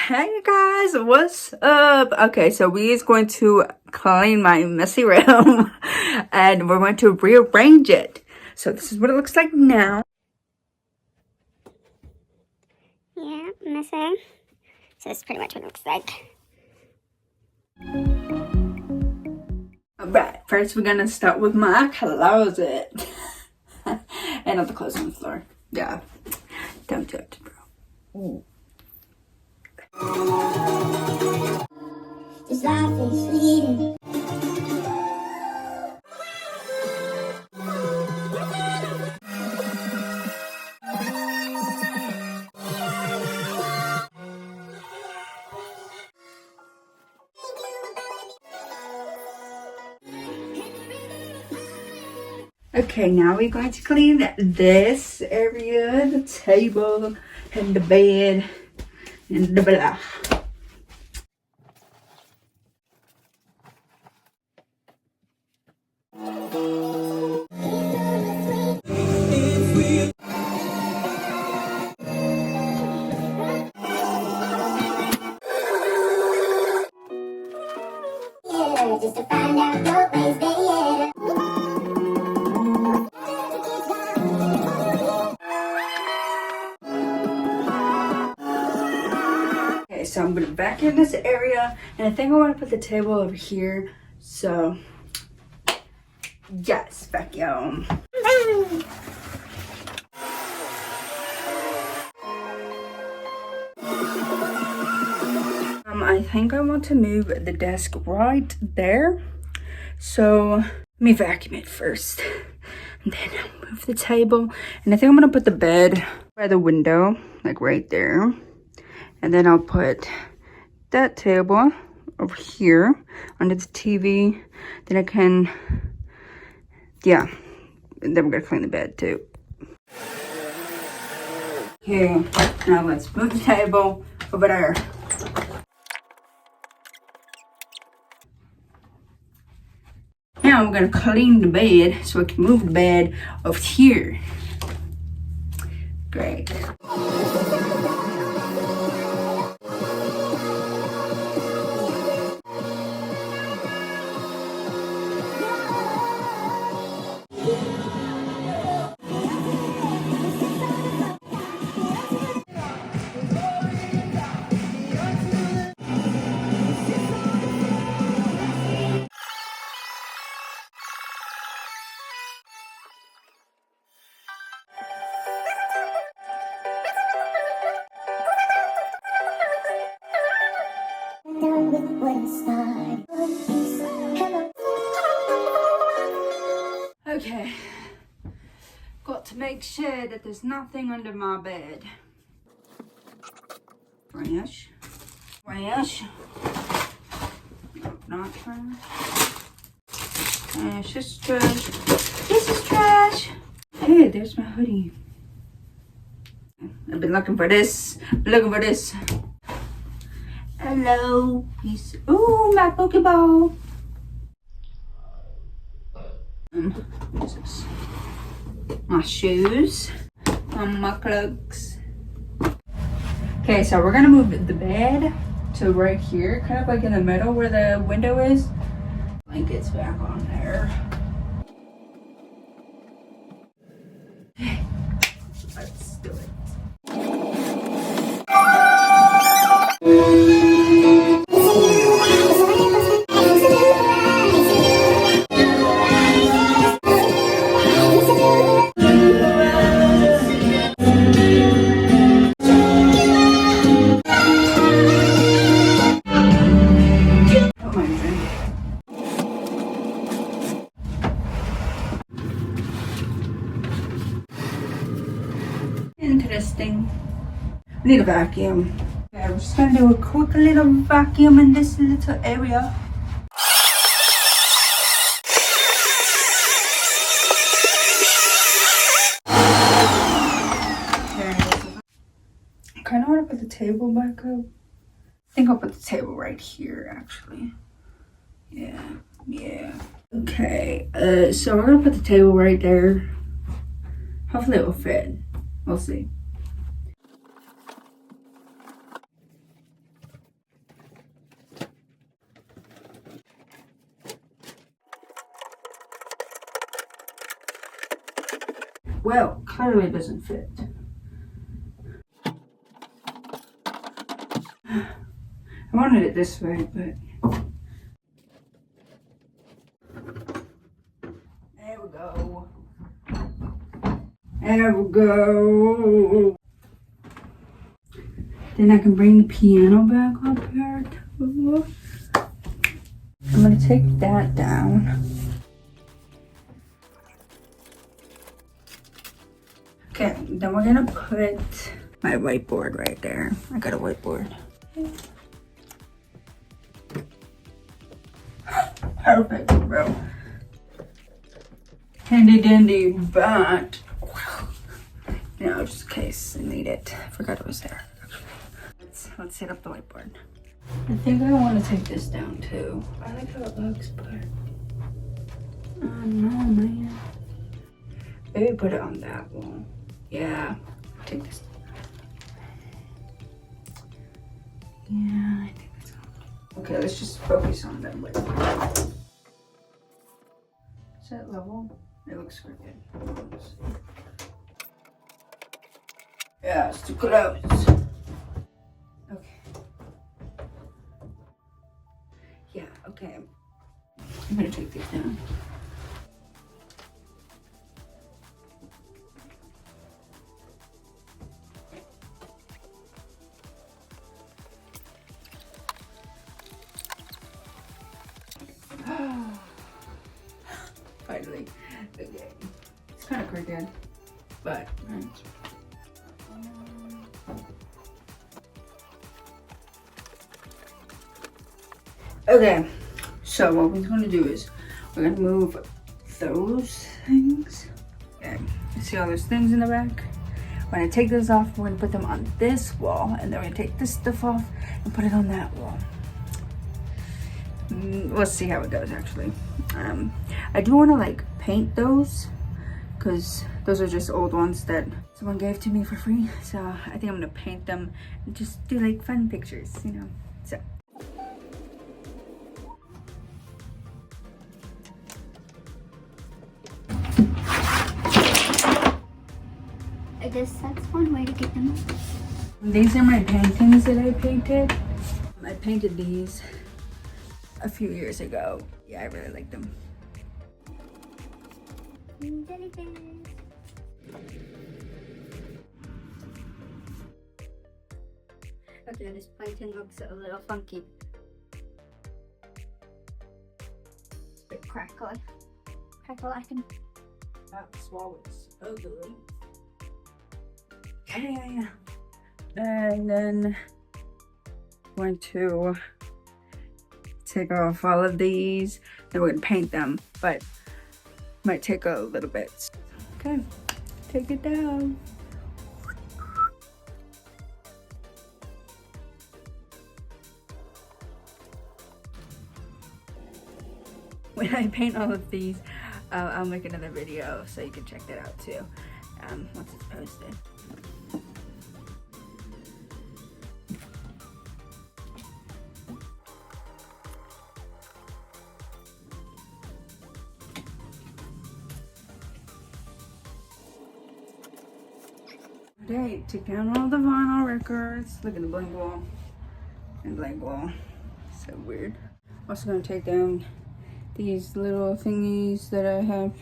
Hey guys, what's up? Okay, so we is going to clean my messy room and we're going to rearrange it. So this is what it looks like now. Yeah, messy. So that's pretty much what it looks like. Alright, first we're gonna start with my closet. And all the clothes on the floor. Yeah, don't judge, bro. Ooh. This life is fleeting. Okay, now we're going to clean this area, the table, and the bed, and the blah. Yeah, just to find out your ways better. Okay, so I'm gonna vacuum this area, and I think I want to put the table over here. So, yes, vacuum. I think I want to move the desk right there. So let me vacuum it first, and then I'll move the table. And I think I'm gonna put the bed by the window, like right there. And then I'll put that table over here under the TV. Then I can, yeah. And then we're gonna clean the bed too. Okay, now let's move the table over there. Now I'm gonna clean the bed so I can move the bed over here. Great. Done with what started. Okay. Got to make sure that there's nothing under my bed. Trash. Trash. No, not trash. Trash is trash. This is trash. Hey, there's my hoodie. I've been looking for this. Looking for this. Hello. Peace. Ooh, my Pokeball. What's this? My shoes. My clothes. Okay, so we're gonna move the bed to right here, kind of like in the middle where the window is. Blankets back on there. Let's do it. Interesting. We need a vacuum. Okay, we're just gonna do a quick little vacuum in this little area. I kind of want to put the table back up. I think I'll put the table right here, actually. Yeah. Okay, so we're gonna put the table right there. Hopefully it will fit. We'll see. Well, clearly it doesn't fit. I wanted it this way, but there we go. There we go. Then I can bring the piano back up here too. I'm gonna take that down. Okay, then we're gonna put my whiteboard right there. I got a whiteboard. Perfect, bro. Handy dandy, but you know, just in case I need it. I forgot it was there. Let's set up the whiteboard. I think I want to take this down too. I like how it looks, but oh no, man. Maybe put it on that wall. Yeah, take this. Yeah, I think that's all. Okay, let's just focus on that whiteboard. Is that level? It looks crooked. Yeah, it's too close. Okay. Yeah, okay. I'm gonna take these down. Finally. Okay. It's kind of crooked, but right. Okay, so what we're going to do is we're going to move those things. Okay, you see all those things in the back? We're going to take those off. We're going to put them on this wall, and then we're going to take this stuff off and put it on that wall. We'll see how it goes, actually. I do want to like paint those because those are just old ones that someone gave to me for free. So I think I'm going to paint them and just do like fun pictures, you know. So. I guess that's one way to get them. These are my paintings that I painted. I painted these a few years ago. Yeah, I really like them. Okay, this painting looks a little funky. It's a bit crackly. Crackle-lacking. That's what it's ugly. Yeah. And then I'm going to take off all of these. Then we're gonna paint them, but might take a little bit. Okay, take it down. When I paint all of these, I'll make another video so you can check that out too, once it's posted. Today, took down all the vinyl records. Look at the blank wall and blank wall. So weird. Also gonna take down these little thingies that I have.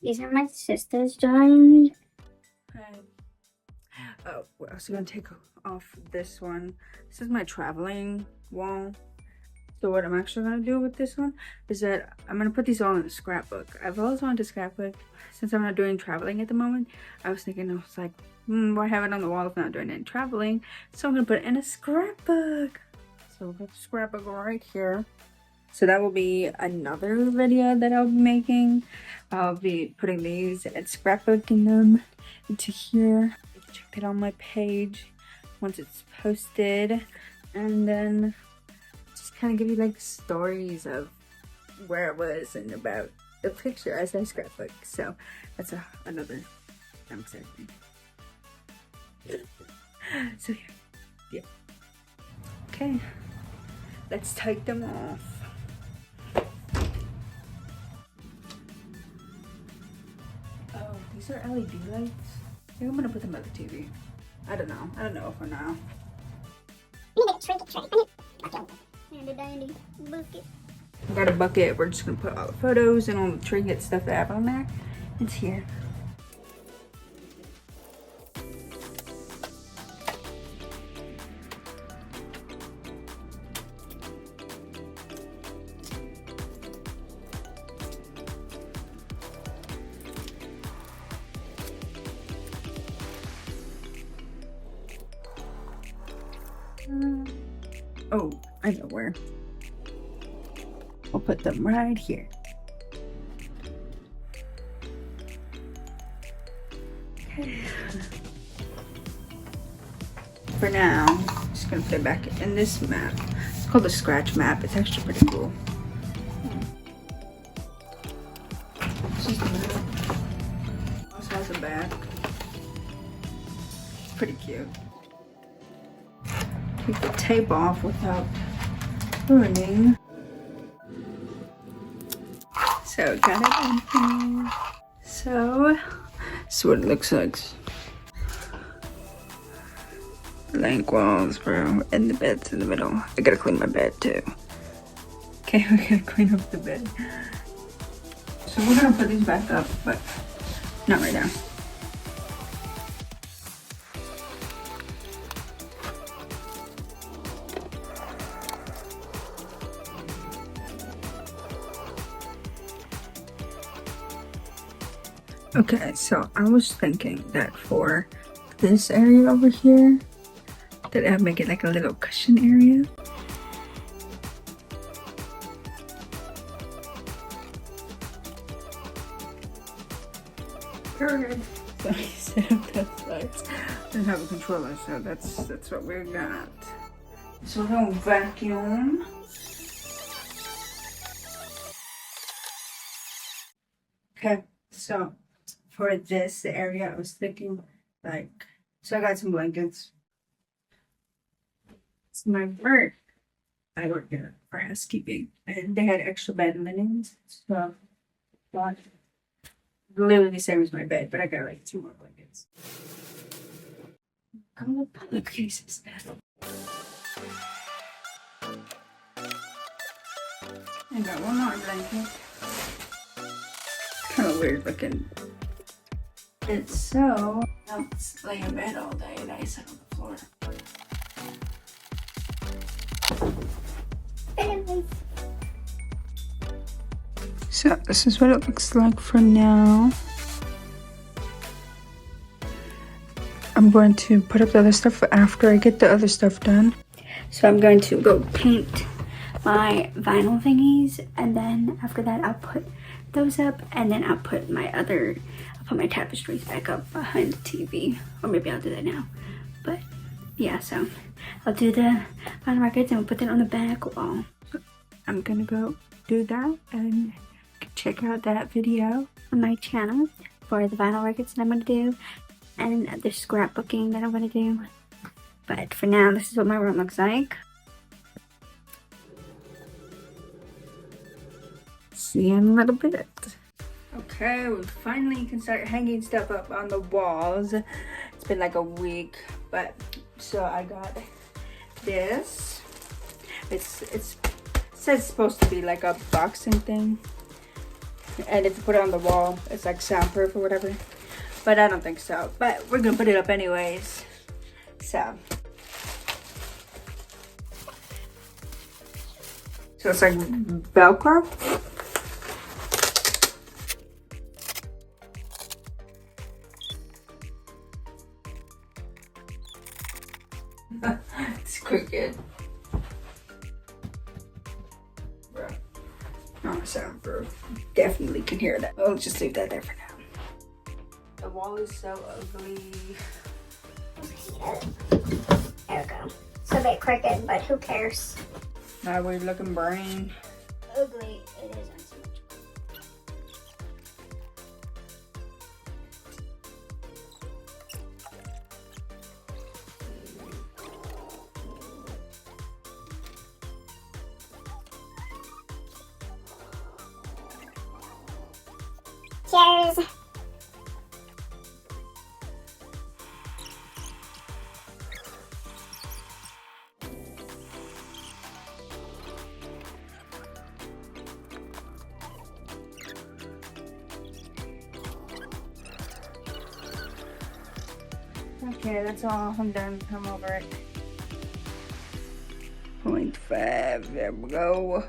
These are my sister's drawings. Okay. Oh, we're also gonna take off this one. This is my traveling wall. So what I'm actually gonna do with this one is that I'm gonna put these all in a scrapbook. I've always wanted to scrapbook. Since I'm not doing traveling at the moment, I was thinking, I was like, why have it on the wall if I'm not doing any traveling? So I'm gonna put it in a scrapbook. So we'll put the scrapbook right here. So that will be another video that I'll be making. I'll be putting these and scrapbooking them into here. Check it on my page once it's posted, and then just kind of give you like stories of where it was and about the picture as I scrapbook. So that's another, I'm excited. So yeah. Okay, let's take them off. Oh, these are LED lights. I think I'm gonna put them at the TV. I don't know for now. And a dandy bucket. I got a bucket. We're just gonna put all the photos and all the trinket stuff that I have on there. It's here. Oh, I know where. I'll put them right here. Okay. For now, I'm just gonna put it back in this map. It's called the scratch map. It's actually pretty cool. It's just a middle. Also has a back. It's pretty cute. Take the tape off without ruining. So got it open. So this is what it looks like. Blank walls, bro, and the bed's in the middle. I gotta clean my bed too. Okay, we gotta clean up the bed. So we're gonna put these back up, but not right now. Okay, so I was thinking that for this area over here, that I'd make it like a little cushion area. Perfect. So I set up those lights. I don't have a controller, so that's what we got. So we're gonna vacuum. Okay, so for this area, I was thinking like, so I got some blankets. It's my work. I work here for housekeeping, and they had extra bed linens, so I bought literally the same as my bed, but I got like 2 more blankets. I'm gonna put the cases down. I got 1 more blanket. Kind of weird looking. It's so let's lay in bed all day and I sit on the floor. So this is what it looks like for now. I'm going to put up the other stuff after I get the other stuff done. So I'm going to go paint my vinyl thingies, and then after that I'll put those up, and then I'll put my tapestries back up behind the TV, or maybe I'll do that now. But yeah, so I'll do the vinyl records and we'll put that on the back wall. I'm gonna go do that and check out that video on my channel for the vinyl records that I'm gonna do and the scrapbooking that I'm gonna do. But for now, this is what my room looks like. See you in a little bit. Okay, we finally can start hanging stuff up on the walls. It's been like a week, but so I got this. It says it's supposed to be like a boxing thing, and if you put it on the wall, it's like soundproof or whatever. But I don't think so. But we're gonna put it up anyways. So it's like Velcro. It's crooked. Bro, not soundproof. Definitely can hear that. I'll just leave that there for now. The wall is so ugly. There we go. It's a bit crooked, but who cares? My weird looking brain. Ugly it isn't so much. Cheers. Okay, that's all. I'm done. I'm over it. 0.5. There we go.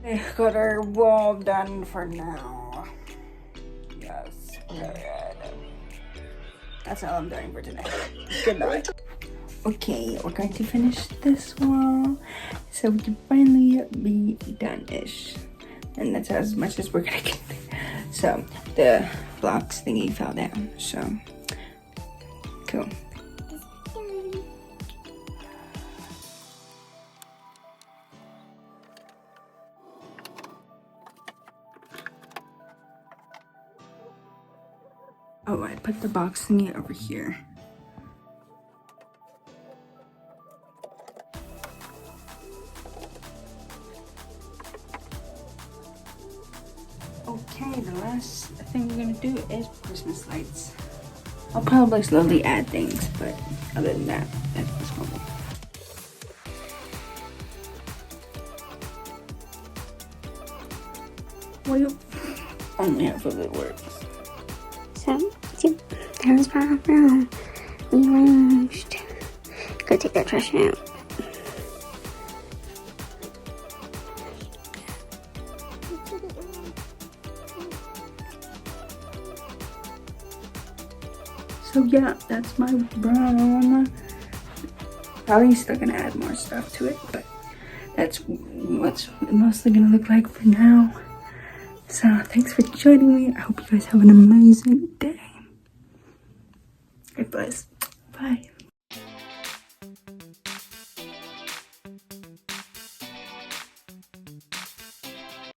We got our wall done for now. Yes. Good. That's all I'm doing for today. Good night. Okay, we're going to finish this wall so we can finally be done-ish. And that's as much as we're gonna get. So the blocks thingy fell down. So cool. Oh, I put the box thingy over here. Okay, the last thing we're gonna do is Christmas lights. I'll probably slowly add things, but other than that, that's what's going on. Well, only half of it works. So, that was my room. Rearranged. Go take that trash out. So yeah, that's my room. Probably still gonna add more stuff to it, but that's what's mostly gonna look like for now. So thanks for joining me. I hope you guys have an amazing day. God bless. Bye.